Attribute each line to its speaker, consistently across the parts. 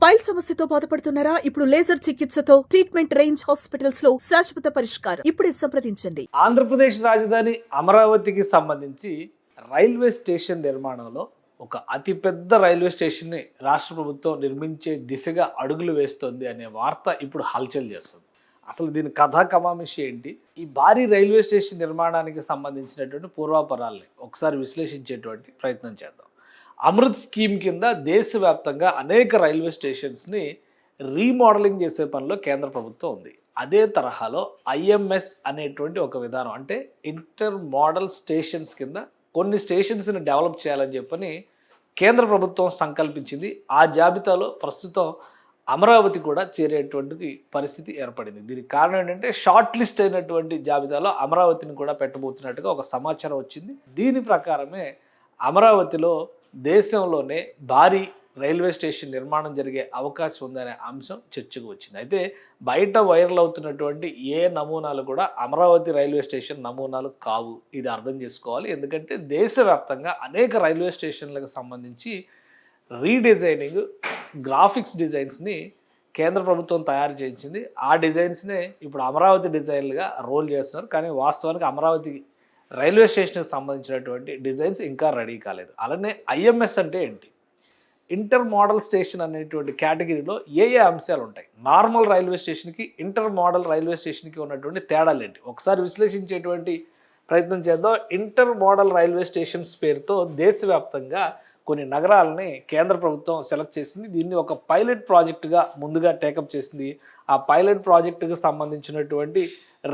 Speaker 1: Pile సమస్యతో బాధపడుతున్నారా? ఇప్పుడు లేజర్ చికిత్సతో ట్రీట్మెంట్ రేంజ్ హాస్పిటల్స్ లో శాశ్వత పరిష్కారం. ఇప్పుడే సంప్రదించండి.
Speaker 2: ఆంధ్రప్రదేశ్ రాజధాని అమరావతికి సంబంధించి రైల్వే స్టేషన్ నిర్మాణంలో ఒక అతిపెద్ద రైల్వే స్టేషన్ని రాష్ట్ర ప్రభుత్వం నిర్మించే దిశగా అడుగులు వేస్తోంది అనే వార్త ఇప్పుడు హల్చల్ చేస్తుంది. అసలు దీని కథా కమామిషి ఏంటి? ఈ భారీ రైల్వే స్టేషన్ నిర్మాణానికి సంబంధించినటువంటి పూర్వాపరాల్ని ఒకసారి విశ్లేషించేటువంటి ప్రయత్నం చేద్దాం. అమృత్ స్కీమ్ కింద దేశవ్యాప్తంగా అనేక రైల్వే స్టేషన్స్ని రీమోడలింగ్ చేసే పనిలో కేంద్ర ప్రభుత్వం ఉంది. అదే తరహాలో ఐఎంఎస్ అనేటువంటి ఒక విధానం, అంటే ఇంటర్ మోడల్ స్టేషన్స్ కింద కొన్ని స్టేషన్స్ని డెవలప్ చేయాలని చెప్పని కేంద్ర ప్రభుత్వం సంకల్పించింది. ఆ జాబితాలో ప్రస్తుతం అమరావతి కూడా చేరేటువంటి పరిస్థితి ఏర్పడింది. దీనికి కారణం ఏంటంటే షార్ట్ లిస్ట్ అయినటువంటి జాబితాలో అమరావతిని కూడా పెట్టబోతున్నట్టుగా ఒక సమాచారం వచ్చింది. దీని ప్రకారమే అమరావతిలో దేశంలోనే భారీ రైల్వే స్టేషన్ నిర్మాణం జరిగే అవకాశం ఉందనే అంశం చర్చకు వచ్చింది. అయితే బయట వైరల్ అవుతున్నటువంటి ఏ నమూనాలు కూడా అమరావతి రైల్వే స్టేషన్ నమూనాలు కావు. ఇది అర్థం చేసుకోవాలి. ఎందుకంటే దేశవ్యాప్తంగా అనేక రైల్వే స్టేషన్లకు సంబంధించి రీడిజైనింగ్, గ్రాఫిక్స్ డిజైన్స్ని కేంద్ర ప్రభుత్వం తయారు చేయించింది. ఆ డిజైన్స్నే ఇప్పుడు అమరావతి డిజైన్లుగా రోల్ చేస్తున్నారు. కానీ వాస్తవానికి అమరావతి రైల్వే స్టేషన్కి సంబంధించినటువంటి డిజైన్స్ ఇంకా రెడీ కాలేదు. అలానే ఐఎంఎస్ అంటే ఏంటి? ఇంటర్ మోడల్ స్టేషన్ అనేటువంటి కేటగిరీలో ఏ అంశాలు ఉంటాయి? నార్మల్ రైల్వే స్టేషన్కి ఇంటర్ మోడల్ రైల్వే స్టేషన్కి ఉన్నటువంటి తేడాలు ఏంటి? ఒకసారి విశ్లేషించేటువంటి ప్రయత్నం చేద్దాం. ఇంటర్ మోడల్ రైల్వే స్టేషన్స్ పేరుతో దేశవ్యాప్తంగా కొన్ని నగరాలని కేంద్ర ప్రభుత్వం సెలెక్ట్ చేసింది. దీన్ని ఒక పైలట్ ప్రాజెక్టుగా ముందుగా టేకప్ చేసింది. ఆ పైలట్ ప్రాజెక్టుకు సంబంధించినటువంటి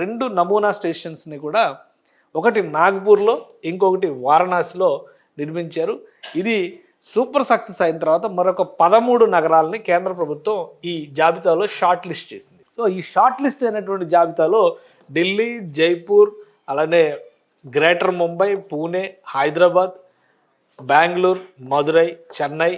Speaker 2: 2 నమూనా స్టేషన్స్ని కూడా, ఒకటి నాగ్పూర్లో, ఇంకొకటి వారణాసిలో నిర్మించారు. ఇది సూపర్ సక్సెస్ అయిన తర్వాత మరొక 13 నగరాలని కేంద్ర ప్రభుత్వం ఈ జాబితాలో షార్ట్ లిస్ట్ చేసింది. సో ఈ షార్ట్ లిస్ట్ అయినటువంటి జాబితాలో ఢిల్లీ, జైపూర్, అలానే గ్రేటర్ ముంబై, పూణే, హైదరాబాద్, బెంగళూరు, మదురై, చెన్నై,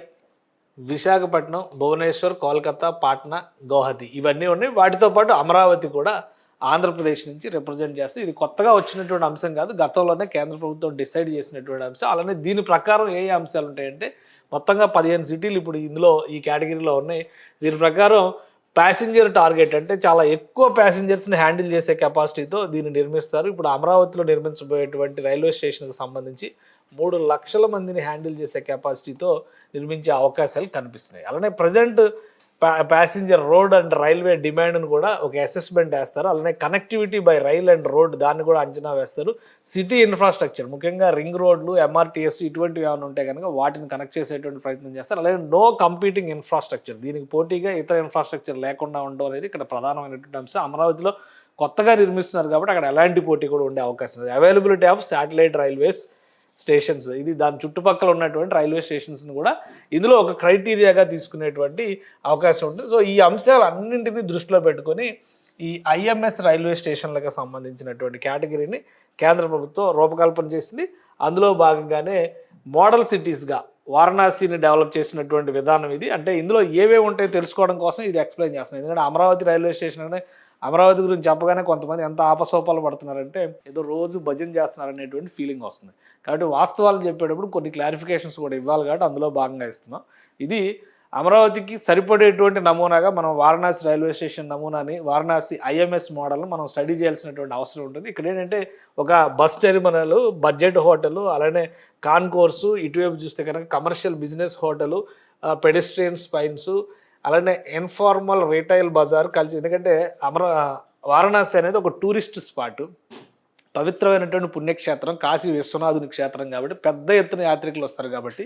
Speaker 2: విశాఖపట్నం, భువనేశ్వర్, కోల్కతా, పాట్నా, గౌహతి ఇవన్నీ ఉన్నాయి. వాటితో పాటు అమరావతి కూడా ఆంధ్రప్రదేశ్ నుంచి రిప్రజెంట్ చేస్తే ఇది కొత్తగా వచ్చినటువంటి అంశం కాదు. గతంలోనే కేంద్ర ప్రభుత్వం డిసైడ్ చేసినటువంటి అంశం. అలానే దీని ప్రకారం ఏ అంశాలు ఉంటాయంటే మొత్తంగా 15 సిటీలు ఇప్పుడు ఇందులో ఈ కేటగిరీలో ఉన్నాయి. దీని ప్రకారం ప్యాసింజర్ టార్గెట్, అంటే చాలా ఎక్కువ ప్యాసింజర్స్ని హ్యాండిల్ చేసే కెపాసిటీతో దీన్ని నిర్మిస్తారు. ఇప్పుడు అమరావతిలో నిర్మించబోయేటువంటి రైల్వే స్టేషన్కి సంబంధించి 3 లక్షల మందిని హ్యాండిల్ చేసే కెపాసిటీతో నిర్మించే అవకాశాలు కనిపిస్తున్నాయి. అలానే present passenger road and railway డిమాండ్ను కూడా ఒక అసెస్మెంట్ వేస్తారు. అలానే connectivity by rail and road దాన్ని కూడా అంచనా వేస్తారు. సిటీ ఇన్ఫ్రాస్ట్రక్చర్, ముఖ్యంగా రింగ్ రోడ్లు, ఎంఆర్టీఎస్ ఇటువంటివి ఏమైనా ఉంటే కనుక వాటిని కనెక్ట్ చేసేటువంటి ప్రయత్నం చేస్తారు. అలాగే నో కంపీటింగ్ ఇన్ఫ్రాస్ట్రక్చర్, దీనికి పోటీగా ఇతర ఇన్ఫ్రాస్ట్రక్చర్ లేకుండా ఉండడం అనేది ఇక్కడ ప్రధానమైనటువంటి అంశం. అమరావతిలో కొత్తగా నిర్మిస్తున్నారు కాబట్టి అక్కడ ఎలాంటి పోటీ కూడా ఉండే అవకాశం లేదు. Availability of satellite railways stations, ఇది దాని చుట్టుపక్కల ఉన్నటువంటి రైల్వే స్టేషన్స్ని కూడా ఇందులో ఒక క్రైటీరియాగా తీసుకునేటువంటి అవకాశం ఉంటుంది. సో ఈ అంశాలు అన్నింటినీ దృష్టిలో పెట్టుకొని ఈ ఐఎంఎస్ రైల్వే స్టేషన్లకు సంబంధించినటువంటి కేటగిరీని కేంద్ర ప్రభుత్వం రూపకల్పన చేసింది. అందులో భాగంగానే మోడల్ సిటీస్గా వారణాసిని డెవలప్ చేసినటువంటి విధానం ఇది. అంటే ఇందులో ఏవేవి ఉంటాయో తెలుసుకోవడం కోసం ఇది ఎక్స్ప్లెయిన్ చేస్తున్నాను. ఎందుకంటే అమరావతి రైల్వే స్టేషన్ అనే అమరావతి గురించి చెప్పగానే కొంతమంది ఎంత ఆపసోపాలు పడుతున్నారంటే ఏదో రోజు భజన చేస్తున్నారు అనేటువంటి ఫీలింగ్ వస్తుంది. కాబట్టి వాస్తవాలు చెప్పేటప్పుడు కొన్ని క్లారిఫికేషన్స్ కూడా ఇవ్వాలి కాబట్టి అందులో భాగంగా ఇస్తున్నాం. ఇది అమరావతికి సరిపడేటువంటి నమూనాగా మనం వారణాసి రైల్వే స్టేషన్ నమూనాని, వారణాసి ఐఎంఎస్ మోడల్ను మనం స్టడీ చేయాల్సినటువంటి అవసరం ఉంటుంది. ఇక్కడ ఏంటంటే ఒక బస్ టెర్మినల్, బడ్జెట్ హోటలు, అలానే కాన్కోర్సు, ఇటువైపు చూస్తే కనుక commercial business hotel, pedestrian spines, అలానే ఇన్ఫార్మల్ రీటైల్ బజార్ కలిసి. ఎందుకంటే వారణాసి అనేది ఒక టూరిస్ట్ స్పాట్, పవిత్రమైనటువంటి పుణ్యక్షేత్రం, కాశీ విశ్వనాథుని క్షేత్రం కాబట్టి పెద్ద ఎత్తున యాత్రికులు వస్తారు. కాబట్టి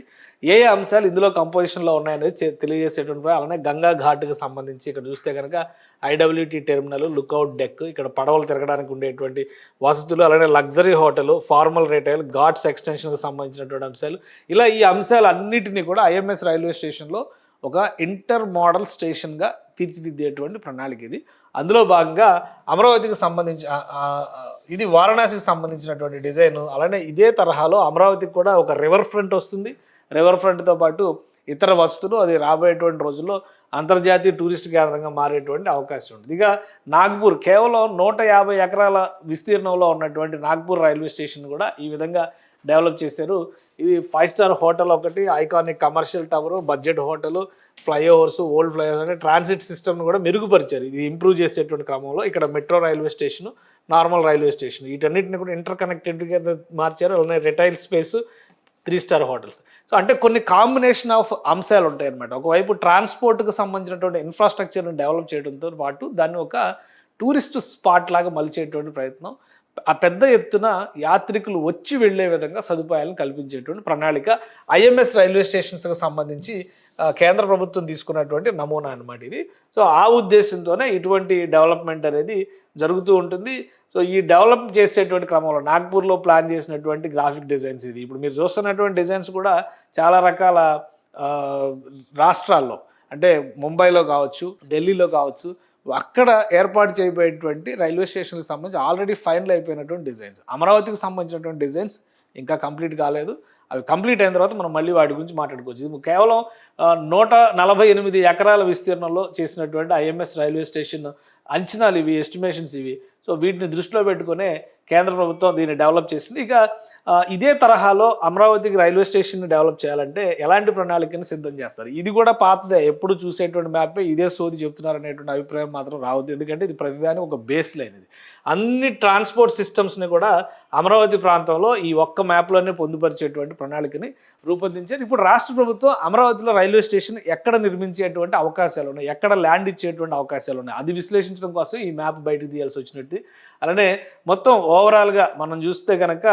Speaker 2: ఏ అంశాలు ఇందులో కంపోజిషన్లో ఉన్నాయనేది తెలియజేసేటువంటి. అలానే గంగా ఘాట్కి సంబంధించి ఇక్కడ చూస్తే కనుక ఐడబ్ల్యూటీ టెర్మినల్, లుక్అవుట్ డెక్, ఇక్కడ పడవలు తిరగడానికి ఉండేటువంటి వసతులు, అలానే లగ్జరీ హోటలు, ఫార్మల్ రీటైల్, ఘాట్స్ ఎక్స్టెన్షన్కి సంబంధించినటువంటి అంశాలు, ఇలా ఈ అంశాలు అన్నిటినీ కూడా ఐఎంఎస్ రైల్వే స్టేషన్లో ఒక ఇంటర్ మోడల్ స్టేషన్గా తీర్చిదిద్దేటువంటి ప్రణాళిక ఇది. అందులో భాగంగా అమరావతికి సంబంధించి ఇది వారణాసికి సంబంధించినటువంటి డిజైన్. అలానే ఇదే తరహాలో అమరావతికి కూడా ఒక రివర్ ఫ్రంట్ వస్తుంది. రివర్ ఫ్రంట్తో పాటు ఇతర వస్తువులు, అది రాబోయేటువంటి రోజుల్లో అంతర్జాతీయ టూరిస్ట్ కేంద్రంగా మారేటువంటి అవకాశం ఉంటుంది. ఇక నాగ్పూర్, కేవలం 150 ఎకరాల విస్తీర్ణంలో ఉన్నటువంటి నాగ్పూర్ రైల్వే స్టేషన్ కూడా ఈ విధంగా డెవలప్ చేశారు. ఇది 5 స్టార్ హోటల్ ఒకటి, iconic commercial tower, budget hotel, flyovers, old flyovers అంటే ట్రాన్సిట్ సిస్టమ్ను కూడా మెరుగుపరిచారు. ఇది ఇంప్రూవ్ చేసేటువంటి క్రమంలో ఇక్కడ metro railway station, normal railway station వీటన్నిటిని కూడా ఇంటర్ కనెక్టెడ్గా మార్చారు. అలానే retail space, 3 star hotels. So అంటే కొన్ని కాంబినేషన్ ఆఫ్ అంశాలు ఉంటాయి అన్నమాట. ఒకవైపు ట్రాన్స్పోర్ట్కి సంబంధించినటువంటి ఇన్ఫ్రాస్ట్రక్చర్ని డెవలప్ చేయడంతో పాటు దాన్ని ఒక టూరిస్ట్ స్పాట్ లాగా మలిచేటువంటి ప్రయత్నం, ఆ పెద్ద ఎత్తున యాత్రికులు వచ్చి వెళ్లే విధంగా సదుపాయాలను కల్పించేటువంటి ప్రణాళిక ఐఎంఎస్ రైల్వే స్టేషన్స్కి సంబంధించి కేంద్ర ప్రభుత్వం తీసుకున్నటువంటి నమూనా అన్నమాట ఇది. సో ఆ ఉద్దేశంతోనే ఇటువంటి డెవలప్మెంట్ అనేది జరుగుతూ ఉంటుంది. సో ఈ డెవలప్ చేసేటువంటి క్రమంలో నాగ్పూర్లో ప్లాన్ చేసినటువంటి గ్రాఫిక్ డిజైన్స్ ఇది. ఇప్పుడు మీరు చూస్తున్నటువంటి డిజైన్స్ కూడా చాలా రకాల రాష్ట్రాల్లో అంటే ముంబైలో కావచ్చు, ఢిల్లీలో కావచ్చు, అక్కడ ఏర్పాటు చేయబోయేటువంటి రైల్వే స్టేషన్కి సంబంధించి ఆల్రెడీ ఫైనల్ అయిపోయినటువంటి డిజైన్స్. అమరావతికి సంబంధించినటువంటి డిజైన్స్ ఇంకా కంప్లీట్ కాలేదు. అవి కంప్లీట్ అయిన తర్వాత మనం మళ్ళీ వాటి గురించి మాట్లాడుకోవచ్చు. ఇది కేవలం 148 ఎకరాల విస్తీర్ణంలో చేసినటువంటి ఐఎంఎస్ రైల్వే స్టేషన్ అంచనాలు ఇవి, ఎస్టిమేషన్స్ ఇవి. సో వీటిని దృష్టిలో పెట్టుకునే కేంద్ర ప్రభుత్వం దీన్ని డెవలప్ చేసింది. ఇక ఇదే తరహాలో అమరావతికి రైల్వే స్టేషన్ని డెవలప్ చేయాలంటే ఎలాంటి ప్రణాళికని సిద్ధం చేస్తారు? ఇది కూడా పాతదే, ఎప్పుడు చూసేటువంటి మ్యాపే ఇదే సోది చెప్తున్నారు అనేటువంటి అభిప్రాయం మాత్రం రావద్దు. ఎందుకంటే ఇది ప్రతిదాని ఒక బేస్ లైన్. ఇది అన్ని ట్రాన్స్పోర్ట్ సిస్టమ్స్ని కూడా అమరావతి ప్రాంతంలో ఈ ఒక్క మ్యాప్లోనే పొందుపరిచేటువంటి ప్రణాళికని రూపొందించారు. ఇప్పుడు రాష్ట్ర ప్రభుత్వం అమరావతిలో రైల్వే స్టేషన్ ఎక్కడ నిర్మించేటువంటి అవకాశాలు ఉన్నాయి, ఎక్కడ ల్యాండ్ ఇచ్చేటువంటి అవకాశాలు ఉన్నాయి, అది విశ్లేషించడం కోసం ఈ మ్యాప్ బయటకు తీయాల్సి వచ్చినట్టు. అలానే మొత్తం ఓవరాల్గా మనం చూస్తే కనుక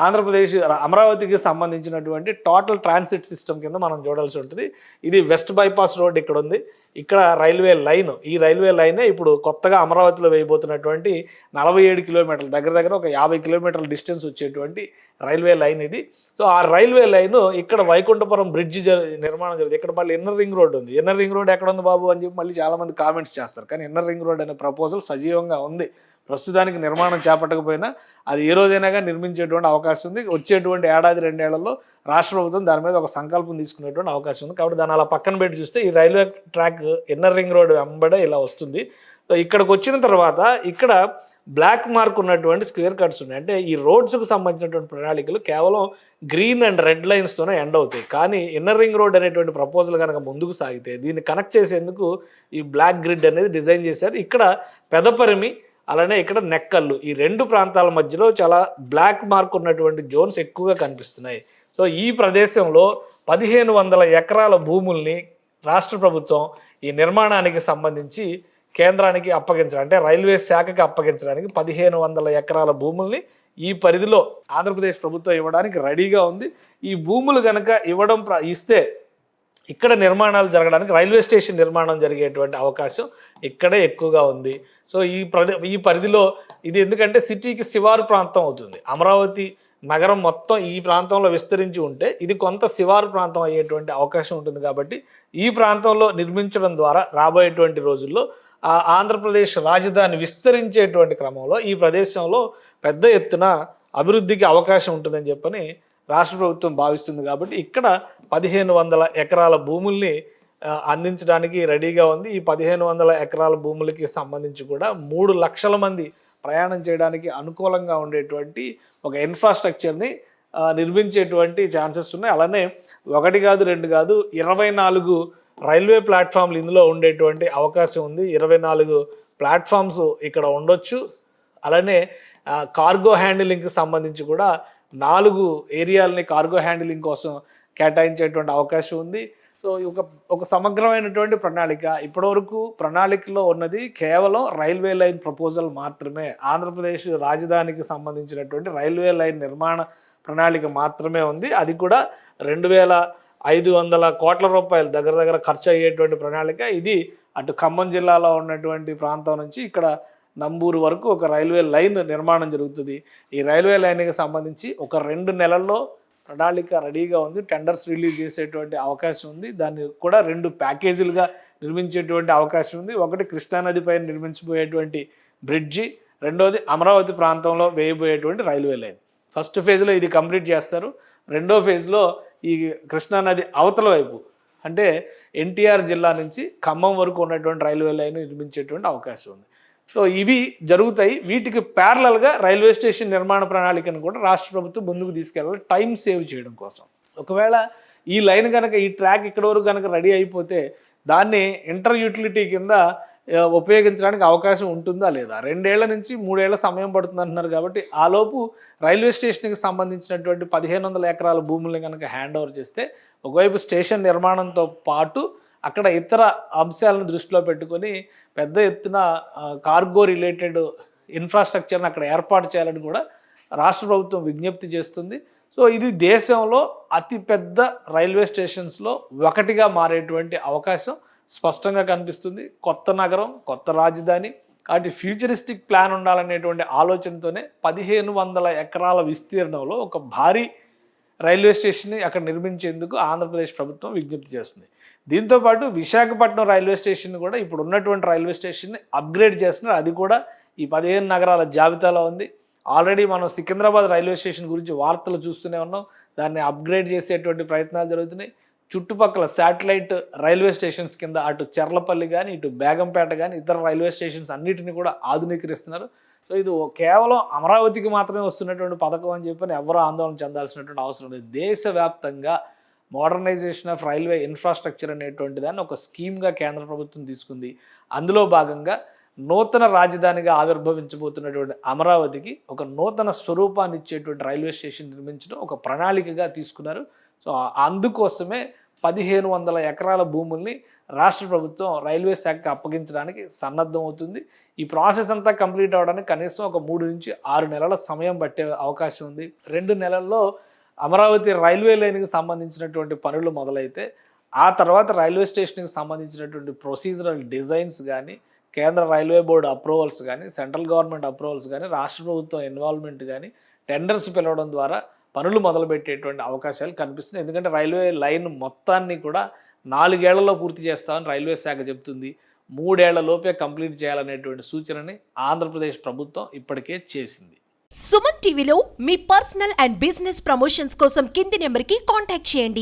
Speaker 2: ఆంధ్రప్రదేశ్ అమరావతికి సంబంధించినటువంటి టోటల్ ట్రాన్సిట్ సిస్టమ్ కింద మనం చూడాల్సి ఉంటుంది. ఇది వెస్ట్ బైపాస్ రోడ్ ఇక్కడ ఉంది, ఇక్కడ రైల్వే లైన్, ఈ రైల్వే లైనే ఇప్పుడు కొత్తగా అమరావతిలో వేయబోతున్నటువంటి 47 కిలోమీటర్లు, దగ్గర ఒక 50 కిలోమీటర్ల డిస్టెన్స్ వచ్చేటువంటి రైల్వే లైన్ ఇది. సో ఆ రైల్వే లైన్ ఇక్కడ వైకుంఠపురం బ్రిడ్జ్ నిర్మాణం జరుగుతుంది. ఇక్కడ మళ్ళీ ఇన్నర్ రింగ్ రోడ్ ఉంది. ఇన్నర్ రింగ్ రోడ్ ఎక్కడ ఉంది బాబు అని చెప్పి మళ్ళీ చాలామంది కామెంట్స్ చేస్తారు. కానీ ఇన్నర్ రింగ్ రోడ్ అనే ప్రపోజల్ సజీవంగా ఉంది. ప్రస్తుతానికి నిర్మాణం చేపట్టకపోయినా అది ఏ రోజైనా నిర్మించేటువంటి అవకాశం ఉంది. వచ్చేటువంటి ఏడాది 2 ఏళ్లలో రాష్ట్ర ప్రభుత్వం దాని మీద ఒక సంకల్పం తీసుకునేటువంటి అవకాశం ఉంది. కాబట్టి దాన్ని అలా పక్కన పెట్టి చూస్తే ఈ railway track inner ring road వెంబడే ఇలా వస్తుంది. సో ఇక్కడికి వచ్చిన తర్వాత ఇక్కడ బ్లాక్ మార్క్ ఉన్నటువంటి స్క్వేర్ కట్స్ ఉన్నాయి. అంటే ఈ రోడ్స్కు సంబంధించినటువంటి ప్రణాళికలు కేవలం గ్రీన్ అండ్ రెడ్ లైన్స్తోనే ఎండ్ అవుతాయి. కానీ ఇన్నర్ రింగ్ రోడ్ అనేటువంటి ప్రపోజల్ కనుక ముందుకు సాగితే దీన్ని కనెక్ట్ చేసేందుకు ఈ బ్లాక్ గ్రిడ్ అనేది డిజైన్ చేశారు. ఇక్కడ పెదపరిమి, అలానే ఇక్కడ నెక్కల్లు, ఈ 2 ప్రాంతాల మధ్యలో చాలా బ్లాక్ మార్క్ ఉన్నటువంటి జోన్స్ ఎక్కువగా కనిపిస్తున్నాయి. సో ఈ ప్రదేశంలో 1500 ఎకరాల భూముల్ని రాష్ట్ర ప్రభుత్వం ఈ నిర్మాణానికి సంబంధించి కేంద్రానికి అప్పగించడం, అంటే రైల్వే శాఖకి అప్పగించడానికి 1500 ఎకరాల భూముల్ని ఈ పరిధిలో ఆంధ్రప్రదేశ్ ప్రభుత్వం ఇవ్వడానికి రెడీగా ఉంది. ఈ భూములు కనుక ఇస్తే ఇక్కడ నిర్మాణాలు జరగడానికి, రైల్వే స్టేషన్ నిర్మాణం జరిగేటువంటి అవకాశం ఇక్కడే ఎక్కువగా ఉంది. సో ఈ పరిధిలో ఇది ఎందుకంటే సిటీకి శివారు ప్రాంతం అవుతుంది. అమరావతి నగరం మొత్తం ఈ ప్రాంతంలో విస్తరించి ఉంటే ఇది కొంత శివారు ప్రాంతం అయ్యేటువంటి అవకాశం ఉంటుంది. కాబట్టి ఈ ప్రాంతంలో నిర్మించడం ద్వారా రాబోయేటువంటి రోజుల్లో ఆంధ్రప్రదేశ్ రాజధాని విస్తరించేటువంటి క్రమంలో ఈ ప్రదేశంలో పెద్ద ఎత్తున అభివృద్ధికి అవకాశం ఉంటుందని చెప్పని రాష్ట్ర ప్రభుత్వం భావిస్తుంది. కాబట్టి ఇక్కడ 1500 ఎకరాల భూముల్ని అందించడానికి రెడీగా ఉంది. ఈ 1500 ఎకరాల భూములకి సంబంధించి కూడా 3 లక్షల మంది ప్రయాణం చేయడానికి అనుకూలంగా ఉండేటువంటి ఒక ఇన్ఫ్రాస్ట్రక్చర్ని నిర్మించేటువంటి ఛాన్సెస్ ఉన్నాయి. అలానే 1 కాదు 2 కాదు 24 రైల్వే ప్లాట్ఫామ్లు ఇందులో ఉండేటువంటి అవకాశం ఉంది. 24 ప్లాట్ఫామ్స్ ఇక్కడ ఉండొచ్చు. అలానే కార్గో హ్యాండిలింగ్కి సంబంధించి కూడా 4 ఏరియాలని కార్గో హ్యాండిలింగ్ కోసం కేటాయించేటువంటి అవకాశం ఉంది. సో ఒక సమగ్రమైనటువంటి ప్రణాళిక. ఇప్పటివరకు ప్రణాళికలో ఉన్నది కేవలం రైల్వే లైన్ ప్రపోజల్ మాత్రమే. ఆంధ్రప్రదేశ్ రాజధానికి సంబంధించినటువంటి రైల్వే లైన్ నిర్మాణ ప్రణాళిక మాత్రమే ఉంది. అది కూడా 2500 కోట్ల రూపాయలు దగ్గర ఖర్చు అయ్యేటువంటి ప్రణాళిక ఇది. అటు ఖమ్మం జిల్లాలో ఉన్నటువంటి ప్రాంతం నుంచి ఇక్కడ నంబూరు వరకు ఒక రైల్వే లైన్ నిర్మాణం జరుగుతుంది. ఈ రైల్వే లైన్కి సంబంధించి ఒక 2 నెలల్లో ప్రణాళిక రెడీగా ఉంది. టెండర్స్ రిలీజ్ చేసేటువంటి అవకాశం ఉంది. దాన్ని కూడా 2 ప్యాకేజీలుగా నిర్మించేటువంటి అవకాశం ఉంది. ఒకటి కృష్ణానది పైన నిర్మించబోయేటువంటి బ్రిడ్జి, రెండోది అమరావతి ప్రాంతంలో వేయబోయేటువంటి రైల్వే లైన్. ఫస్ట్ ఫేజ్లో ఇది కంప్లీట్ చేస్తారు. రెండో ఫేజ్లో ఈ కృష్ణానది అవతల వైపు అంటే ఎన్టీఆర్ జిల్లా నుంచి ఖమ్మం వరకు ఉన్నటువంటి రైల్వే లైన్ నిర్మించేటువంటి అవకాశం ఉంది. సో ఇవి జరుగుతాయి. వీటికి ప్యారలల్గా రైల్వే స్టేషన్ నిర్మాణ ప్రణాళికను కూడా రాష్ట్ర ప్రభుత్వం ముందుకు తీసుకెళ్ళాలి, టైం సేవ్ చేయడం కోసం. ఒకవేళ ఈ లైన్ కనుక, ఈ ట్రాక్ ఇక్కడ వరకు కనుక రెడీ అయిపోతే దాన్ని ఇంటర్ యూటిలిటీ కింద ఉపయోగించడానికి అవకాశం ఉంటుందా లేదా? 2 ఏళ్ల నుంచి 3 ఏళ్ల సమయం పడుతుంది అంటున్నారు. కాబట్టి ఆలోపు రైల్వే స్టేషన్కి సంబంధించినటువంటి 1500 ఎకరాల భూముల్ని కనుక హ్యాండ్ ఓవర్ చేస్తే ఒకవైపు స్టేషన్ నిర్మాణంతో పాటు అక్కడ ఇతర అంశాలను దృష్టిలో పెట్టుకొని పెద్ద ఎత్తున కార్గో రిలేటెడ్ ఇన్ఫ్రాస్ట్రక్చర్ని అక్కడ ఏర్పాటు చేయాలని కూడా రాష్ట్ర ప్రభుత్వం విజ్ఞప్తి చేస్తుంది. సో ఇది దేశంలో అతిపెద్ద రైల్వే స్టేషన్స్లో ఒకటిగా మారేటువంటి అవకాశం స్పష్టంగా కనిపిస్తుంది. కొత్త నగరం, కొత్త రాజధాని, కాబట్టి ఫ్యూచరిస్టిక్ ప్లాన్ ఉండాలనేటువంటి ఆలోచనతోనే 1500 ఎకరాల విస్తీర్ణంలో ఒక భారీ రైల్వే స్టేషన్ని అక్కడ నిర్మించేందుకు ఆంధ్రప్రదేశ్ ప్రభుత్వం విజ్ఞప్తి చేస్తుంది. దీంతోపాటు విశాఖపట్నం రైల్వే స్టేషన్ కూడా ఇప్పుడు ఉన్నటువంటి రైల్వే స్టేషన్ని అప్గ్రేడ్ చేస్తున్నారు. అది కూడా ఈ 15 నగరాల జాబితాలో ఉంది. ఆల్రెడీ మనం సికింద్రాబాద్ రైల్వే స్టేషన్ గురించి వార్తలు చూస్తూనే ఉన్నాం. దాన్ని అప్గ్రేడ్ చేసేటువంటి ప్రయత్నాలు జరుగుతున్నాయి. చుట్టుపక్కల శాటిలైట్ రైల్వే స్టేషన్స్ కింద అటు చెర్లపల్లి కానీ, ఇటు బేగంపేట కానీ, ఇతర రైల్వే స్టేషన్స్ అన్నిటిని కూడా ఆధునీకరిస్తున్నారు. సో ఇది కేవలం అమరావతికి మాత్రమే వస్తున్నటువంటి పథకం అని చెప్పని ఎవరూ ఆందోళన చెందాల్సినటువంటి అవసరం లేదు. దేశవ్యాప్తంగా మోడర్నైజేషన్ ఆఫ్ రైల్వే ఇన్ఫ్రాస్ట్రక్చర్ అనేటువంటి దాన్ని ఒక స్కీమ్గా కేంద్ర ప్రభుత్వం తీసుకుంది. అందులో భాగంగా నూతన రాజధానిగా ఆవిర్భవించబోతున్నటువంటి అమరావతికి ఒక నూతన స్వరూపాన్ని ఇచ్చేటువంటి రైల్వే స్టేషన్ నిర్మించడం ఒక ప్రణాళికగా తీసుకున్నారు. సో అందుకోసమే 1500 ఎకరాల భూముల్ని రాష్ట్ర ప్రభుత్వం రైల్వే శాఖకు అప్పగించడానికి సన్నద్ధం అవుతుంది. ఈ ప్రాసెస్ అంతా కంప్లీట్ అవ్వడానికి కనీసం ఒక 3 నుంచి 6 నెలల సమయం పట్టే అవకాశం ఉంది. 2 నెలల్లో అమరావతి రైల్వే లైన్కి సంబంధించినటువంటి పనులు మొదలైతే ఆ తర్వాత రైల్వే స్టేషన్కి సంబంధించినటువంటి ప్రొసీజరల్ డిజైన్స్ కానీ, కేంద్ర రైల్వే బోర్డు అప్రూవల్స్ కానీ, సెంట్రల్ గవర్నమెంట్ అప్రూవల్స్ కానీ, రాష్ట్ర ప్రభుత్వం ఇన్వాల్వ్మెంట్ కానీ, టెండర్స్ పిలవడం ద్వారా పనులు మొదలుపెట్టేటువంటి అవకాశాలు కనిపిస్తున్నాయి. ఎందుకంటే రైల్వే లైన్ మొత్తాన్ని కూడా 4 ఏళ్లలో పూర్తి చేస్తామని రైల్వే శాఖ చెబుతుంది. 3 ఏళ్లలోపే కంప్లీట్ చేయాలనేటువంటి సూచనని ఆంధ్రప్రదేశ్ ప్రభుత్వం ఇప్పటికే చేసింది.
Speaker 3: సుమన్ టీవీలో మీ పర్సనల్ అండ్ బిజినెస్ ప్రమోషన్స్ కోసం కింది నెంబర్కి కాంటాక్ట్ చేయండి.